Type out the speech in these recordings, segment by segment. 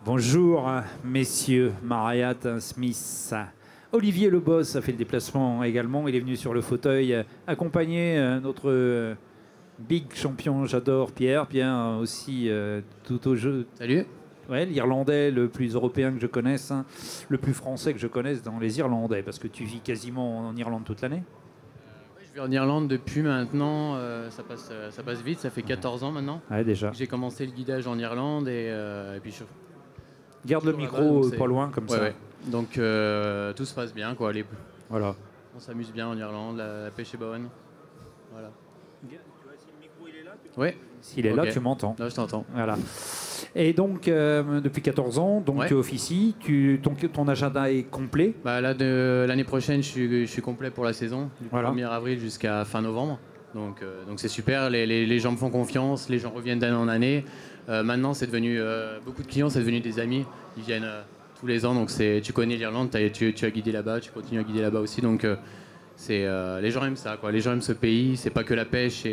Bonjour, messieurs, Mariat Smith. Olivier Le Boss a fait le déplacement également. Il est venu sur le fauteuil accompagner notre big champion, j'adore Pierre. Pierre aussi tout au jeu. Salut. Ouais, l'Irlandais le plus européen que je connaisse, hein, le plus français que je connaisse dans les Irlandais, parce que tu vis quasiment en Irlande toute l'année. Je vis en Irlande depuis maintenant, ça passe vite, ça fait 14 ans maintenant. Ouais, déjà. J'ai commencé le guidage en Irlande et puis je... Garde le micro pas loin comme ça. Ouais. Donc tout se passe bien, quoi. Voilà. On s'amuse bien en Irlande, la pêche est bonne. Voilà. Tu vois si le micro il est là? Ouais. S'il est là, tu m'entends. Là, je t'entends. Voilà. Et donc, depuis 14 ans, donc tu officies, ton agenda est complet. Bah, là, l'année prochaine, je suis complet pour la saison, du 1er avril jusqu'à fin novembre. Donc c'est super, les gens me font confiance, les gens reviennent d'année en année. Maintenant, c'est devenu beaucoup de clients, c'est devenu des amis. Ils viennent tous les ans, donc tu connais l'Irlande, tu as guidé là-bas, tu continues à guider là-bas aussi. Donc les gens aiment ça, quoi. Les gens aiment ce pays, c'est pas que la pêche,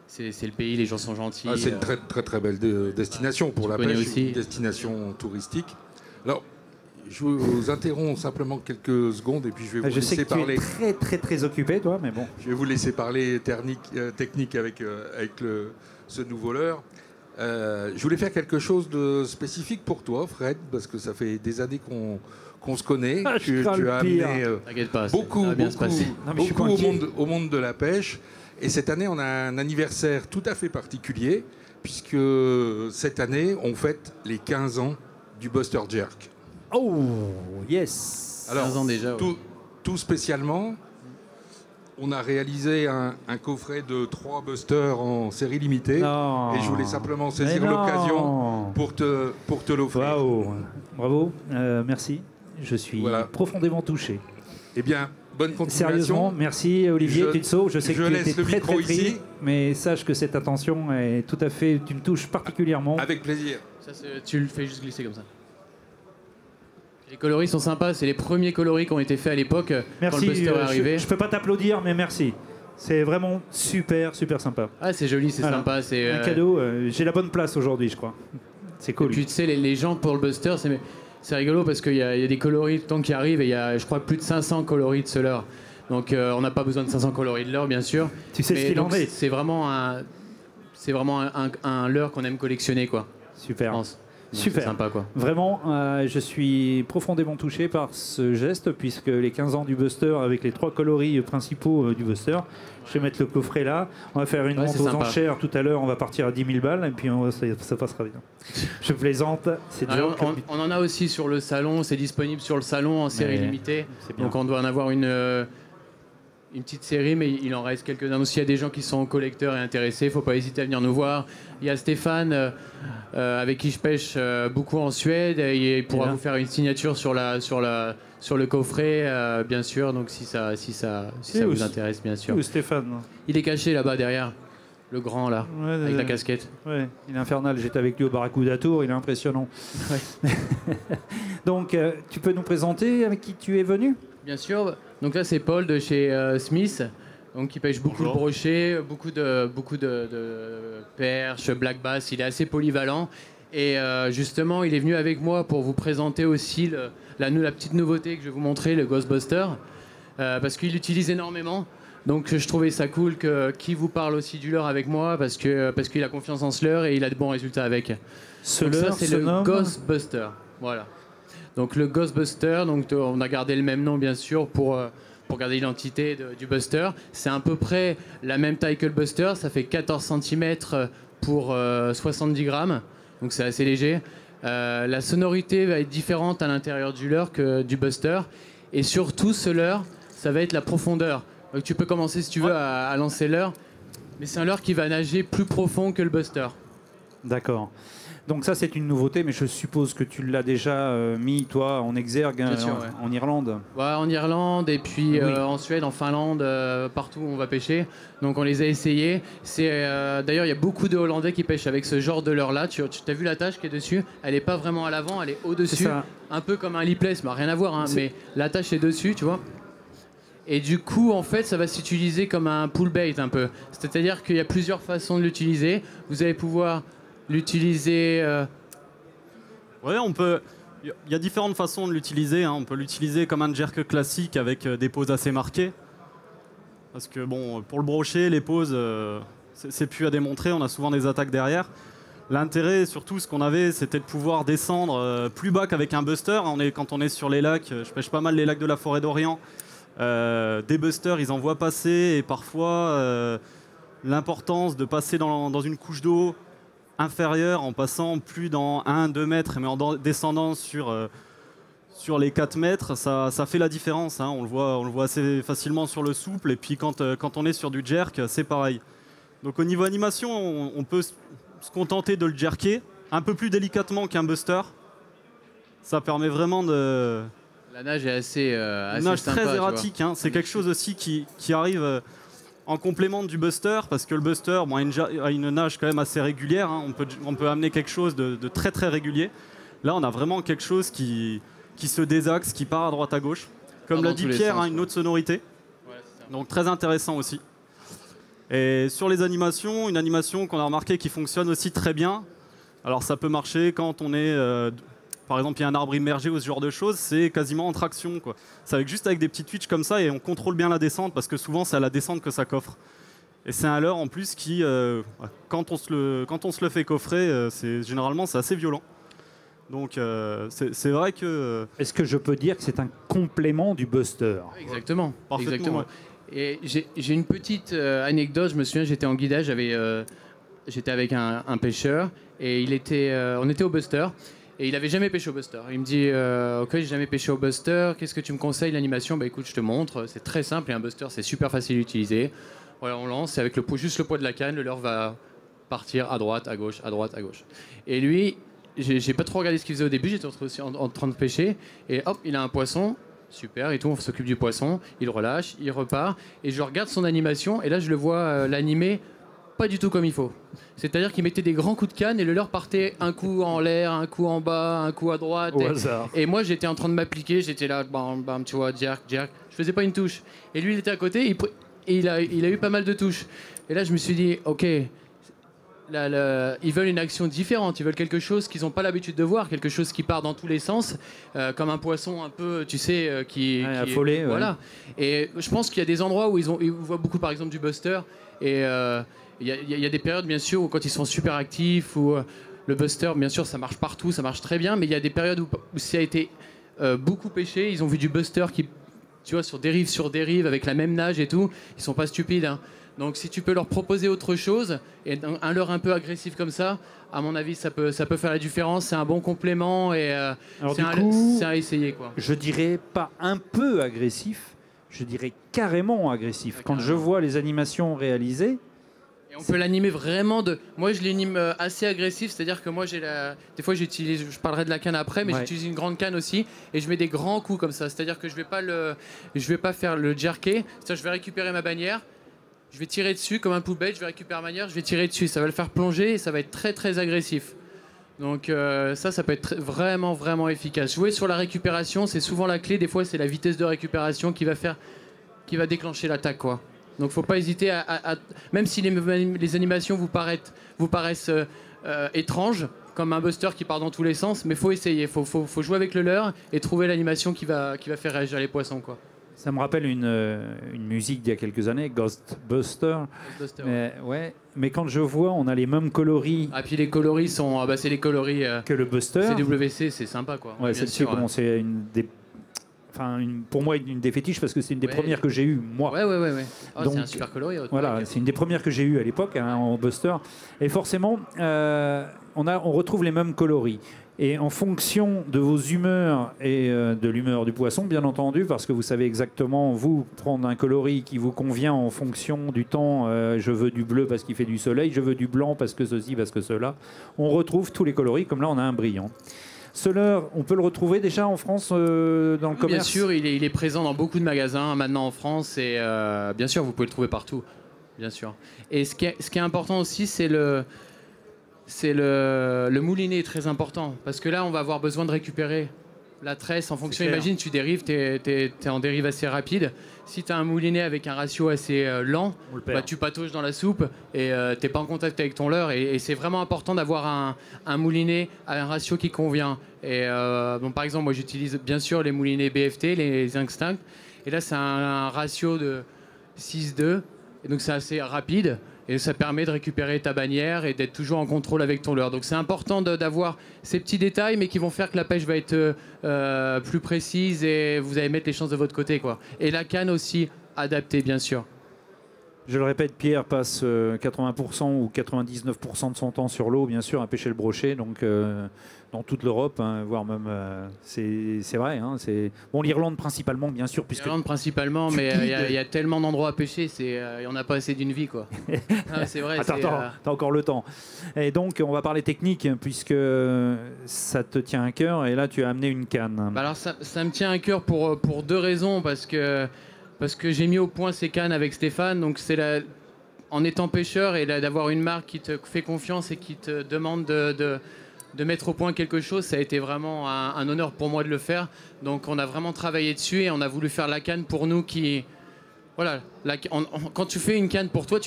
c'est le pays, les gens sont gentils. C'est une très belle destination pour la pêche, aussi. Une destination touristique. Alors, je vous interromps simplement quelques secondes et puis je vais vous laisser parler. Je sais que tu es très occupé, toi, mais bon. Je vais vous laisser parler technique avec ce nouveau leurre. Je voulais faire quelque chose de spécifique pour toi, Fred, parce que ça fait des années qu'on se connaît. Tu as amené beaucoup au monde de la pêche. Et cette année, on a un anniversaire tout à fait particulier, puisque cette année, on fête les 15 ans du Buster Jerk. Oh, yes. Alors, 15 ans déjà, tout spécialement, on a réalisé un coffret de 3 Busters en série limitée. Non. Et je voulais simplement saisir l'occasion pour te l'offrir. Waouh. Bravo, merci. Je suis profondément touché. Eh bien, bonne continuation. Sérieusement, merci Olivier, tu te sauves. Je sais que tu étais très ici. Mais sache que cette attention est tout à fait, tu me touches particulièrement. Avec plaisir. Ça, tu le fais juste glisser comme ça. Les coloris sont sympas, c'est les premiers coloris qui ont été faits à l'époque quand le Buster est arrivé. Je peux pas t'applaudir, mais merci. C'est vraiment super sympa. Ah, c'est joli, c'est sympa. C'est un cadeau. J'ai la bonne place aujourd'hui, je crois. C'est cool. Et puis tu sais, les gens pour le Buster, c'est rigolo parce qu'il y a des coloris tout le temps qui arrivent et il y a, je crois, plus de 500 coloris de ce leurre. Donc on n'a pas besoin de 500 coloris de leurre, bien sûr. Tu sais ce qu'il en est. C'est vraiment un leurre qu'on aime collectionner, quoi. Super. Super. Sympa, quoi. Vraiment, je suis profondément touché par ce geste, puisque les 15 ans du Buster, avec les 3 coloris principaux du Buster, je vais mettre le coffret là. On va faire une vente aux enchères tout à l'heure. On va partir à 10 000 balles et puis ça passera bien. Je plaisante. On en a aussi sur le salon. C'est disponible sur le salon en série limitée. Donc on doit en avoir une petite série, mais il en reste quelques-uns aussi. Il y a des gens qui sont collecteurs et intéressés, il ne faut pas hésiter à venir nous voir. Il y a Stéphane, avec qui je pêche beaucoup en Suède, et il pourra vous faire une signature sur le coffret, bien sûr, donc si ça vous intéresse, bien sûr. Où Stéphane? Il est caché là-bas derrière, le grand là, avec la casquette. Ouais, il est infernal, j'étais avec lui au Barracuda Tour, il est impressionnant. Ouais. Donc, tu peux nous présenter avec qui tu es venu? Bien sûr. Donc là, c'est Paul de chez Smith, donc qui pêche beaucoup de brochets, beaucoup de perches, black bass. Il est assez polyvalent. Et justement, il est venu avec moi pour vous présenter aussi la petite nouveauté que je vais vous montrer, le Ghostbuster, parce qu'il l'utilise énormément. Donc je trouvais ça cool qu'il vous parle aussi du leurre avec moi, parce qu'il a confiance en ce leurre et il a de bons résultats avec. Ce leurre, c'est le Ghostbuster. Voilà. Donc le Ghostbuster, donc on a gardé le même nom bien sûr pour garder l'identité du Buster. C'est à peu près la même taille que le Buster, ça fait 14 cm pour 70 grammes, donc c'est assez léger. La sonorité va être différente à l'intérieur du leurre que du Buster, et surtout ce leurre, ça va être la profondeur. Donc tu peux commencer si tu veux à lancer le leurre, mais c'est un leurre qui va nager plus profond que le Buster. D'accord. Donc ça, c'est une nouveauté, mais je suppose que tu l'as déjà mis, toi, en exergue, en Irlande. Ouais, en Irlande, et puis en Suède, en Finlande, partout où on va pêcher. Donc on les a essayés. D'ailleurs, il y a beaucoup de Hollandais qui pêchent avec ce genre de leurre-là. Tu as vu la tache qui est dessus? Elle n'est pas vraiment à l'avant, elle est au-dessus. Un peu comme un lipless, mais rien à voir, hein, mais la tache est dessus, tu vois. Et du coup, en fait, ça va s'utiliser comme un pull bait un peu. C'est-à-dire qu'il y a plusieurs façons de l'utiliser. Vous allez pouvoir l'utiliser Ouais, on peut. Il y a différentes façons de l'utiliser. Hein. On peut l'utiliser comme un jerk classique avec des pauses assez marquées. Parce que bon, pour le brochet, les pauses, c'est plus à démontrer. On a souvent des attaques derrière. L'intérêt, surtout, ce qu'on avait, c'était de pouvoir descendre plus bas qu'avec un buster. Quand on est sur les lacs, je pêche pas mal les lacs de la forêt d'Orient. Des busters, ils en voient passer et parfois l'importance de passer dans une couche d'eau inférieure en passant plus dans 1-2 mètres mais en descendant sur les 4 mètres, ça fait la différence. Hein. On le voit assez facilement sur le souple et puis quand on est sur du jerk, c'est pareil. Donc au niveau animation, on peut se contenter de le jerker un peu plus délicatement qu'un buster. Ça permet vraiment de... La nage est assez nage sympa, très erratique, hein. C'est quelque chose aussi qui arrive en complément du buster, parce que le buster a une nage quand même assez régulière. Hein. On peut amener quelque chose de très très régulier. Là, on a vraiment quelque chose qui se désaxe, qui part à droite à gauche. Comme l'a dit Pierre, une autre sonorité. Ouais, donc très intéressant aussi. Et sur les animations, une animation qu'on a remarqué qui fonctionne aussi très bien. Alors ça peut marcher quand on est... par exemple, il y a un arbre immergé ou ce genre de choses, c'est quasiment en traction, quoi. C'est juste avec des petits twitches comme ça et on contrôle bien la descente parce que souvent c'est à la descente que ça coffre. Et c'est un leurre en plus qui, quand on se le fait coffrer, généralement c'est assez violent. Donc c'est vrai que... Est-ce que je peux dire que c'est un complément du buster? Exactement. Exactement. Ouais. Et j'ai une petite anecdote. Je me souviens, j'étais en guidage, j'étais avec un pêcheur et on était au buster. Et il avait jamais pêché au buster. Il me dit ok, j'ai jamais pêché au buster, qu'est-ce que tu me conseilles l'animation? Bah écoute, je te montre, c'est très simple et un buster c'est super facile à utiliser. Voilà, on lance, c'est avec juste le poids de la canne, le leurre va partir à droite, à gauche, à droite, à gauche. Et lui, j'ai pas trop regardé ce qu'il faisait au début, j'étais en train de pêcher et hop, il a un poisson. Super et tout, on s'occupe du poisson, il relâche, il repart et je regarde son animation et là je le vois l'animer pas du tout comme il faut. C'est-à-dire qu'il mettait des grands coups de canne et le leurre partait un coup en l'air, un coup en bas, un coup à droite. Au hasard. Et moi j'étais en train de m'appliquer, j'étais là, bam, bam, tu vois, jerk, jerk. Je faisais pas une touche. Et lui il était à côté et il a eu pas mal de touches. Et là je me suis dit, ok, ils veulent une action différente, ils veulent quelque chose qu'ils n'ont pas l'habitude de voir, quelque chose qui part dans tous les sens, comme un poisson un peu, tu sais, qui affolé. Voilà. Et je pense qu'il y a des endroits où ils voient beaucoup, par exemple, du buster. Et il y a des périodes, bien sûr, où quand ils sont super actifs, où le buster, bien sûr, ça marche partout, ça marche très bien, mais il y a des périodes où ça a été beaucoup pêché. Ils ont vu du buster qui, tu vois, sur dérive, avec la même nage et tout. Ils sont pas stupides, hein. Donc si tu peux leur proposer autre chose, et un leurre un peu agressif comme ça, à mon avis, ça peut faire la différence. C'est un bon complément et c'est à essayer, quoi. Je dirais pas un peu agressif, je dirais carrément agressif. Ouais, Quand carrément. je vois les animations réalisées... Et on peut l'animer vraiment Moi, je l'anime assez agressif, c'est-à-dire que moi, des fois, j'utilise... Je parlerai de la canne après, mais j'utilise une grande canne aussi, et je mets des grands coups comme ça. C'est-à-dire que je vais pas faire le jerker. C'est-à-dire je vais récupérer ma bannière, je vais tirer dessus comme un poubelle, je vais récupérer ma bannière, je vais tirer dessus. Ça va le faire plonger et ça va être très, très agressif. Donc ça peut être vraiment, vraiment efficace. Jouer sur la récupération, c'est souvent la clé. Des fois, c'est la vitesse de récupération qui va déclencher l'attaque, quoi. Donc faut pas hésiter même si les animations vous paraissent étranges, comme un buster qui part dans tous les sens, mais faut essayer, faut jouer avec le leurre et trouver l'animation qui va faire réagir les poissons, quoi. Ça me rappelle une musique d'il y a quelques années, Ghostbuster. Mais quand je vois, on a les mêmes coloris. Ah, puis les coloris sont... c'est les coloris... que le Buster. CWC, c'est sympa, quoi. Ouais, c'est bon, c'est pour moi une des fétiches parce que c'est une des premières que j'ai eues, moi. Ouais. Oh, c'est un super coloris. Voilà, c'est une des premières que j'ai eues à l'époque, hein, en Buster. Et forcément, on retrouve les mêmes coloris. Et en fonction de vos humeurs et de l'humeur du poisson, bien entendu, parce que vous savez exactement, vous, prendre un coloris qui vous convient en fonction du temps, je veux du bleu parce qu'il fait du soleil, je veux du blanc parce que ceci, parce que cela. On retrouve tous les coloris, comme là on a un brillant. Ce leurre, on peut le retrouver déjà en France dans le commerce? Bien sûr, il est présent dans beaucoup de magasins maintenant en France et bien sûr, vous pouvez le trouver partout, bien sûr. Et ce qui est important aussi, c'est le moulinet est très important parce que là, on va avoir besoin de récupérer la tresse, en fonction, imagine, tu dérives, tu es en dérive assez rapide. Si tu as un moulinet avec un ratio assez lent, tu patauges dans la soupe et tu n'es pas en contact avec ton leurre. Et c'est vraiment important d'avoir un moulinet à un ratio qui convient. Et par exemple, moi j'utilise bien sûr les moulinets BFT, les Instinct. Et là, c'est un ratio de 6-2. Et donc c'est assez rapide. Et ça permet de récupérer ta bannière et d'être toujours en contrôle avec ton leurre. Donc c'est important d'avoir ces petits détails, mais qui vont faire que la pêche va être plus précise et vous allez mettre les chances de votre côté, quoi. Et la canne aussi adaptée, bien sûr. Je le répète, Pierre passe 80% ou 99% de son temps sur l'eau, bien sûr, à pêcher le brochet, donc dans toute l'Europe, hein, voire même, c'est vrai. Hein, bon, l'Irlande principalement, bien sûr. L'Irlande principalement, mais il y a tellement d'endroits à pêcher, il n'y en a pas assez d'une vie, quoi. C'est vrai. Attends, t'as encore le temps. Et donc, on va parler technique, puisque ça te tient à cœur, et là, tu as amené une canne. Alors, ça me tient à cœur pour 2 raisons, parce que j'ai mis au point ces cannes avec Stéphane, donc en étant pêcheur et d'avoir une marque qui te fait confiance et qui te demande de mettre au point quelque chose, ça a été vraiment un honneur pour moi de le faire. Donc on a vraiment travaillé dessus et on a voulu faire la canne pour nous qui... Voilà, quand tu fais une canne pour toi,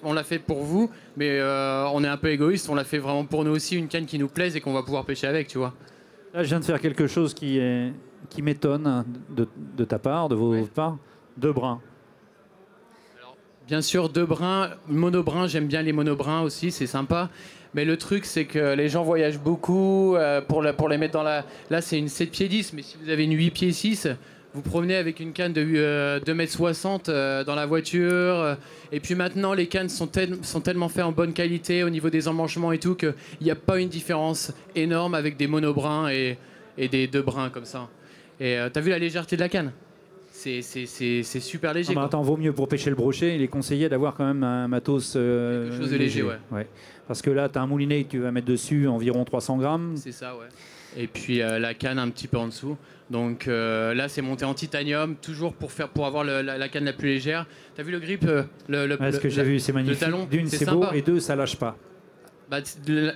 on l'a fait pour vous, mais on est un peu égoïste, on l'a fait vraiment pour nous aussi, une canne qui nous plaise et qu'on va pouvoir pêcher avec, tu vois. Là, je viens de faire quelque chose qui m'étonne de ta part, de vos parts. 2 brins. Alors, bien sûr, 2 brins, monobrins, j'aime bien les monobrins aussi, c'est sympa. Mais le truc, c'est que les gens voyagent beaucoup pour les mettre dans la... Là, c'est une 7 pieds 10, mais si vous avez une 8 pieds 6, vous promenez avec une canne de 2,60 m dans la voiture. Et puis maintenant, les cannes sont tellement faites en bonne qualité au niveau des emmanchements et tout qu'il n'y a pas une différence énorme avec des monobrins et des 2 brins comme ça. Et t'as vu la légèreté de la canne ? C'est super léger. Ah bah attends, vaut mieux pour pêcher le brochet, il est conseillé d'avoir quand même un matos quelque chose de léger, ouais. Parce que là, tu as un moulinet que tu vas mettre dessus, environ 300 grammes. C'est ça, ouais. Et puis la canne un petit peu en dessous. Donc là, c'est monté en titanium, toujours pour avoir la canne la plus légère. Tu as vu le grip ce que j'ai vu, c'est magnifique. D'une, c'est beau, et 2, ça lâche pas. Bah,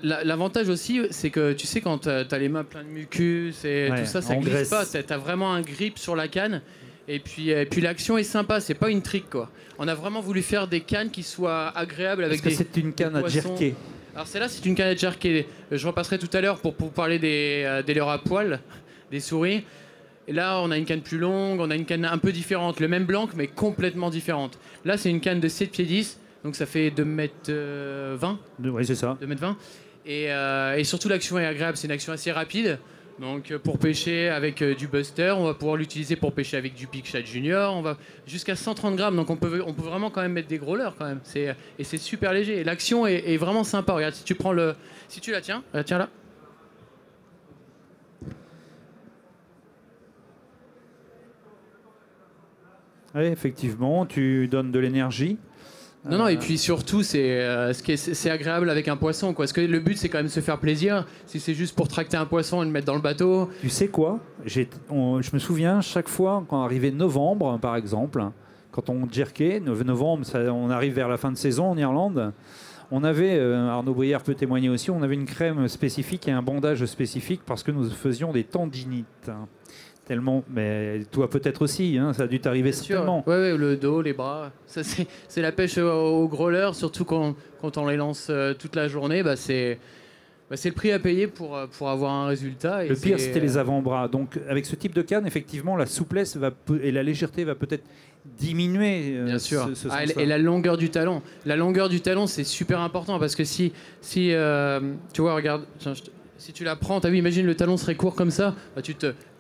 l'avantage aussi, c'est que tu sais, quand tu as les mains pleines de mucus et tout ça, ça glisse pas. Tu as vraiment un grip sur la canne. Et puis l'action est sympa, c'est pas une trick, quoi. On a vraiment voulu faire des cannes qui soient agréables avec des. Est-ce que c'est une canne à jerker? Alors celle-là, c'est une canne à jerker. Je repasserai tout à l'heure pour parler des leurres à poil, des souris. Et là, on a une canne plus longue, on a une canne un peu différente, le même blanc mais complètement différente. Là, c'est une canne de 7 pieds 10, donc ça fait 2,20 m. Oui, c'est ça. 2,20 m. Et surtout, l'action est agréable, c'est une action assez rapide. Donc pour pêcher avec du buster, on va pouvoir l'utiliser pour pêcher avec du Big Shad Junior, on va jusqu'à 130 grammes, donc on peut vraiment quand même mettre des gros leurres quand même. Et c'est super léger. Et l'action est vraiment sympa. Regarde, si tu la tiens, tiens là. Oui, effectivement, tu donnes de l'énergie. Non, et puis surtout, c'est agréable avec un poisson, quoi. Parce que le but, c'est quand même de se faire plaisir. Si c'est juste pour tracter un poisson et le mettre dans le bateau. Tu sais quoi ? Je me souviens, chaque fois, quand arrivait novembre, par exemple, quand on jerkait, novembre, on arrive vers la fin de saison en Irlande, on avait, Arnaud Brière peut témoigner aussi, on avait une crème spécifique et un bandage spécifique parce que nous faisions des tendinites. Tellement, mais toi peut-être aussi, hein, ça a dû t'arriver certainement. Oui, le dos, les bras. Ça, c'est la pêche au gros leurre, surtout quand on les lance toute la journée. C'est le prix à payer pour avoir un résultat. Et le pire, c'était les avant-bras. Donc avec ce type de canne, effectivement, la souplesse et la légèreté va peut-être diminuer. Bien sûr. Et la longueur du talon. La longueur du talon, c'est super important parce que si tu vois, regarde... Si tu la prends, t'as vu, imagine le talon serait court comme ça, bah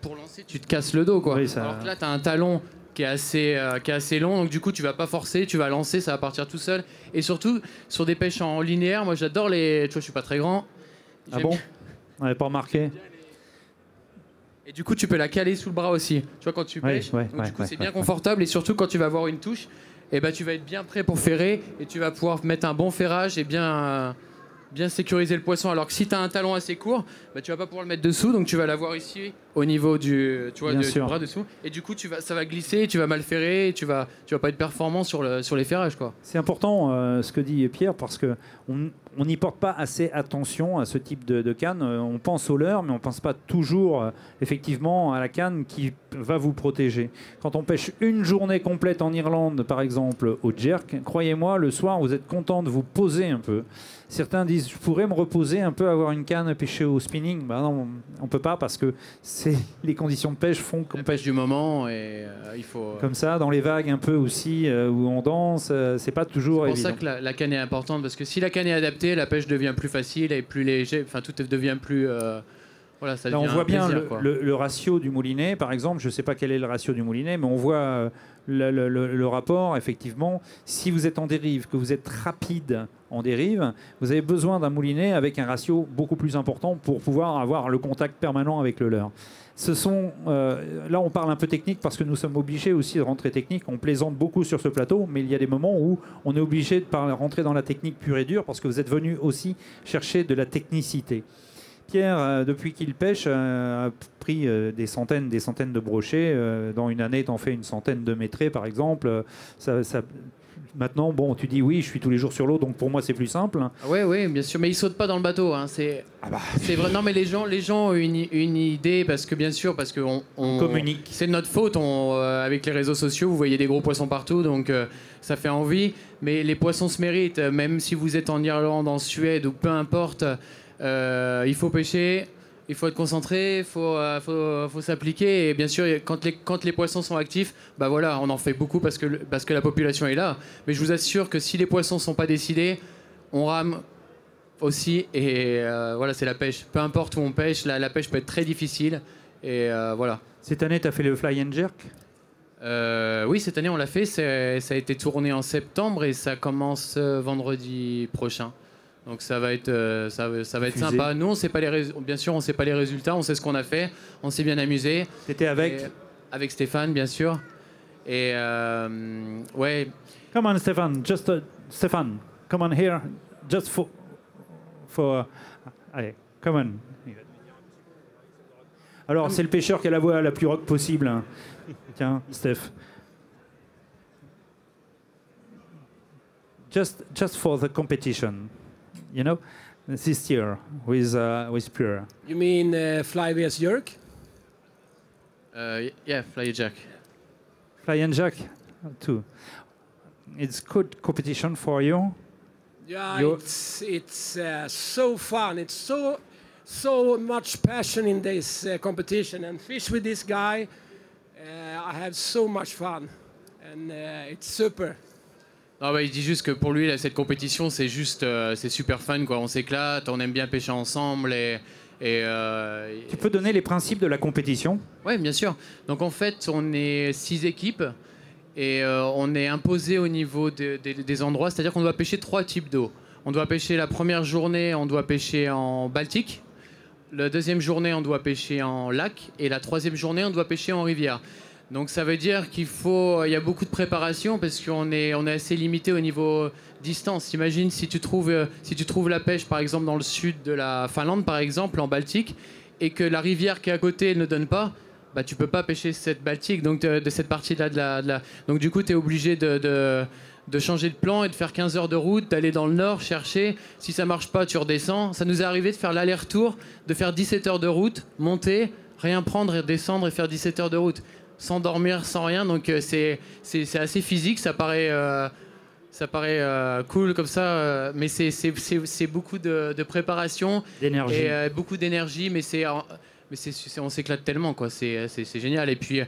pour lancer, tu te casses le dos, quoi. Oui, alors que là, tu as un talon qui est assez long, donc du coup, tu vas pas forcer, tu vas lancer, ça va partir tout seul. Et surtout, sur des pêches en linéaire, moi j'adore les... Tu vois, je suis pas très grand. Ah bon? On n'avait pas remarqué. Et du coup, tu peux la caler sous le bras aussi. Tu vois, quand tu pêches, du coup, c'est bien confortable. Et surtout, quand tu vas avoir une touche, et tu vas être bien prêt pour ferrer et tu vas pouvoir mettre un bon ferrage et bien sécuriser le poisson. Alors que si tu as un talon assez court, tu vas pas pouvoir le mettre dessous, donc tu vas l'avoir ici au niveau du bras dessous. Et du coup, ça va glisser, tu vas mal ferrer, et tu vas pas être performant sur les ferrages, quoi. C'est important ce que dit Pierre, parce qu'on n'y porte pas assez attention à ce type de canne. On pense au leurre, mais on ne pense pas toujours effectivement à la canne qui va vous protéger. Quand on pêche une journée complète en Irlande, par exemple, au jerk, croyez-moi, le soir, vous êtes content de vous poser un peu. Certains disent, je pourrais me reposer un peu, avoir une canne pêchée au spinning. Ben non, on ne peut pas, parce que les conditions de pêche font qu'on pêche du moment, et il faut... Comme ça, dans les vagues un peu aussi, où on danse, c'est pas toujours évident. C'est pour ça que la canne est importante, parce que si la canne est adaptée, la pêche devient plus facile et plus léger, enfin tout devient plus... voilà, ça devient là, on voit bien plaisir, le ratio du moulinet, par exemple. Je ne sais pas quel est le ratio du moulinet, mais on voit le rapport, effectivement. Si vous êtes en dérive, que vous êtes rapide en dérive, vous avez besoin d'un moulinet avec un ratio beaucoup plus important pour pouvoir avoir le contact permanent avec le leurre. Là, on parle un peu technique parce que nous sommes obligés aussi de rentrer technique. On plaisante beaucoup sur ce plateau, mais il y a des moments où on est obligé de rentrer dans la technique pure et dure, parce que vous êtes venu aussi chercher de la technicité. Pierre, depuis qu'il pêche, a pris des centaines de brochets. Dans une année, tu en fais une centaine de métrés, par exemple. Maintenant, bon, tu dis oui, je suis tous les jours sur l'eau, donc pour moi c'est plus simple. Oui, bien sûr, mais ils sautent pas dans le bateau. Hein. C'est vrai. Non, mais les gens ont une idée, parce que on communique. C'est de notre faute. Avec les réseaux sociaux, vous voyez des gros poissons partout, donc ça fait envie. Mais les poissons se méritent, même si vous êtes en Irlande, en Suède ou peu importe. Il faut pêcher. Il faut être concentré, il faut s'appliquer. Et bien sûr, quand les poissons sont actifs, bah voilà, on en fait beaucoup parce que la population est là. Mais je vous assure que si les poissons ne sont pas décidés, on rame aussi. Et voilà, c'est la pêche. Peu importe où on pêche, la pêche peut être très difficile. Et voilà. Cette année, tu as fait le fly and jerk ? Oui, cette année, on l'a fait. Ça a été tourné en septembre et ça commence vendredi prochain. Donc ça va être sympa. Nous, bien sûr, on sait pas les résultats, on sait ce qu'on a fait, on s'est bien amusé. C'était avec Stéphane, bien sûr. Et ouais. Come on, Stéphane, Stéphane, come on here, just for allez, come on. Alors, c'est le pêcheur qui a la voix la plus rock possible. Hein. Tiens, Steph. Just for the competition. You know, this year with Pure. You mean fly vs jerk? Yeah, fly and jerk. Fly and jerk, too. It's good competition for you. Yeah, it's so fun. It's so much passion in this competition, and fish with this guy. I have so much fun, and it's super. Non, bah, il dit juste que pour lui, là, cette compétition, c'est super fun, quoi. On s'éclate, on aime bien pêcher ensemble Tu peux donner les principes de la compétition ? Oui, bien sûr. Donc en fait, on est 6 équipes et on est imposé au niveau des endroits, c'est-à-dire qu'on doit pêcher 3 types d'eau. On doit pêcher la première journée, on doit pêcher en Baltique. La deuxième journée, on doit pêcher en lac. Et la troisième journée, on doit pêcher en rivière. Donc ça veut dire il y a beaucoup de préparation parce qu'on est assez limité au niveau distance. Imagine si tu trouves la pêche par exemple dans le sud de la Finlande par exemple, en Baltique, et que la rivière qui est à côté ne donne pas, bah tu peux pas pêcher cette Baltique, donc de cette partie-là Donc du coup tu es obligé de changer de plan et de faire 15 heures de route, d'aller dans le nord chercher. Si ça marche pas, tu redescends. Ça nous est arrivé de faire l'aller-retour, de faire 17 heures de route, monter, rien prendre et descendre et faire 17 heures de route. Sans dormir, sans rien, donc c'est assez physique, ça paraît cool comme ça, mais c'est beaucoup de préparation, d'énergie. Et beaucoup d'énergie, mais on s'éclate tellement, quoi. C'est génial, et puis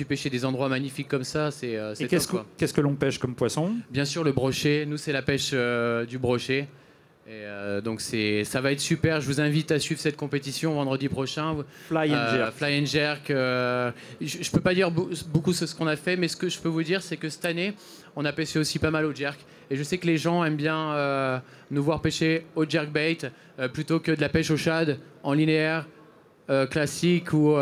pêcher des endroits magnifiques comme ça, c'est top. Qu'est-ce que l'on pêche comme poisson ? Bien sûr le brochet, nous c'est la pêche du brochet. Et donc ça va être super. Je vous invite à suivre cette compétition vendredi prochain. Fly and jerk. Fly and jerk. Je peux pas dire beaucoup ce qu'on a fait, mais ce que je peux vous dire, c'est que cette année, on a pêché aussi pas mal au jerk. Et je sais que les gens aiment bien nous voir pêcher au jerkbait plutôt que de la pêche au shad en linéaire classique ou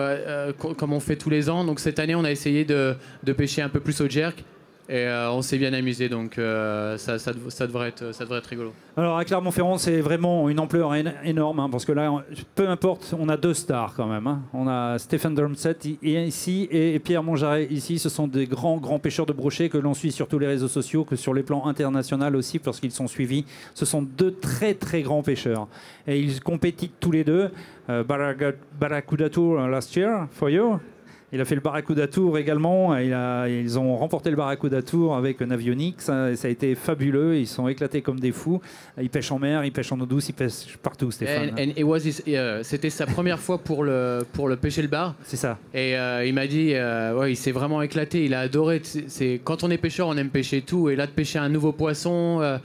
comme on fait tous les ans. Donc cette année, on a essayé de pêcher un peu plus au jerk. Et on s'est bien amusé, donc ça devrait être rigolo. Alors à Clermont-Ferrand, c'est vraiment une ampleur énorme, hein, parce que là, peu importe, on a 2 stars quand même. Hein. On a Stéphane Drumset ici et Pierre Monjaret ici. Ce sont des grands pêcheurs de brochets que l'on suit sur tous les réseaux sociaux, que sur les plans internationaux aussi, parce qu'ils sont suivis. Ce sont 2 très grands pêcheurs. Et ils compétissent tous les deux. Barracuda Tour last year for you. Il a fait le Barracuda Tour également. Ils ont remporté le Barracuda Tour avec Navionics. Ça a été fabuleux. Ils sont éclatés comme des fous. Ils pêchent en mer, ils pêchent en eau douce, ils pêchent partout, Stéphane. C'était sa première fois pour le pêcher le bar. C'est ça. Et il m'a dit, il s'est vraiment éclaté. Il a adoré. Quand on est pêcheur, on aime pêcher tout. Et là, de pêcher un nouveau poisson.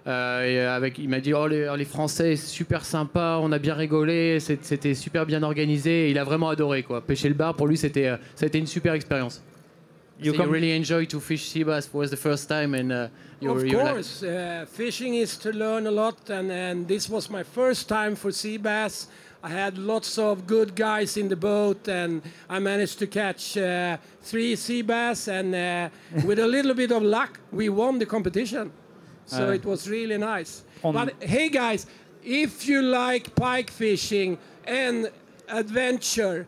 Il m'a dit les Français super sympa, on a bien rigolé, c'était super bien organisé, et il a vraiment adoré quoi. Pêcher le bar pour lui ça a été une super expérience. You really enjoy to fish sea bass was the first time and of course fishing is to learn a lot and this was my first time for sea bass. I had lots of good guys in the boat and I managed to catch 3 sea bass and with a little bit of luck we won the competition. So it was really nice. But hey guys, if you like pike fishing and adventure,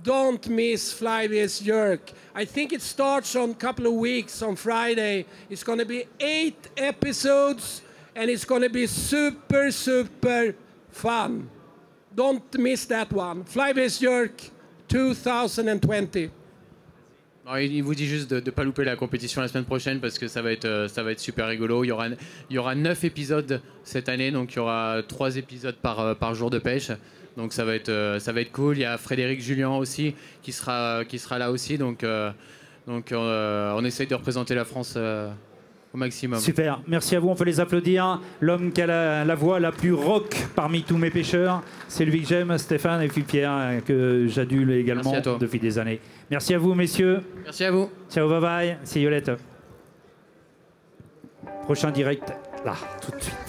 don't miss Flybies Jerk. I think it starts on a couple of weeks on Friday. It's going to be 8 episodes and it's going to be super fun. Don't miss that one. Flybies Jerk 2020. Alors, il vous dit juste de ne pas louper la compétition la semaine prochaine parce que ça va être super rigolo. Il y aura 9 épisodes cette année, donc il y aura 3 épisodes par jour de pêche. Donc ça va être cool. Il y a Frédéric Julien aussi qui sera là aussi. Donc on essaye de représenter la France au maximum. Super, merci à vous, on peut les applaudir. L'homme qui a la voix la plus rock parmi tous mes pêcheurs, c'est lui que j'aime, Stéphane, et puis Pierre, que j'adule également depuis des années. Merci à vous, messieurs. Merci à vous. Ciao, bye bye, see you later. Prochain direct, là, tout de suite.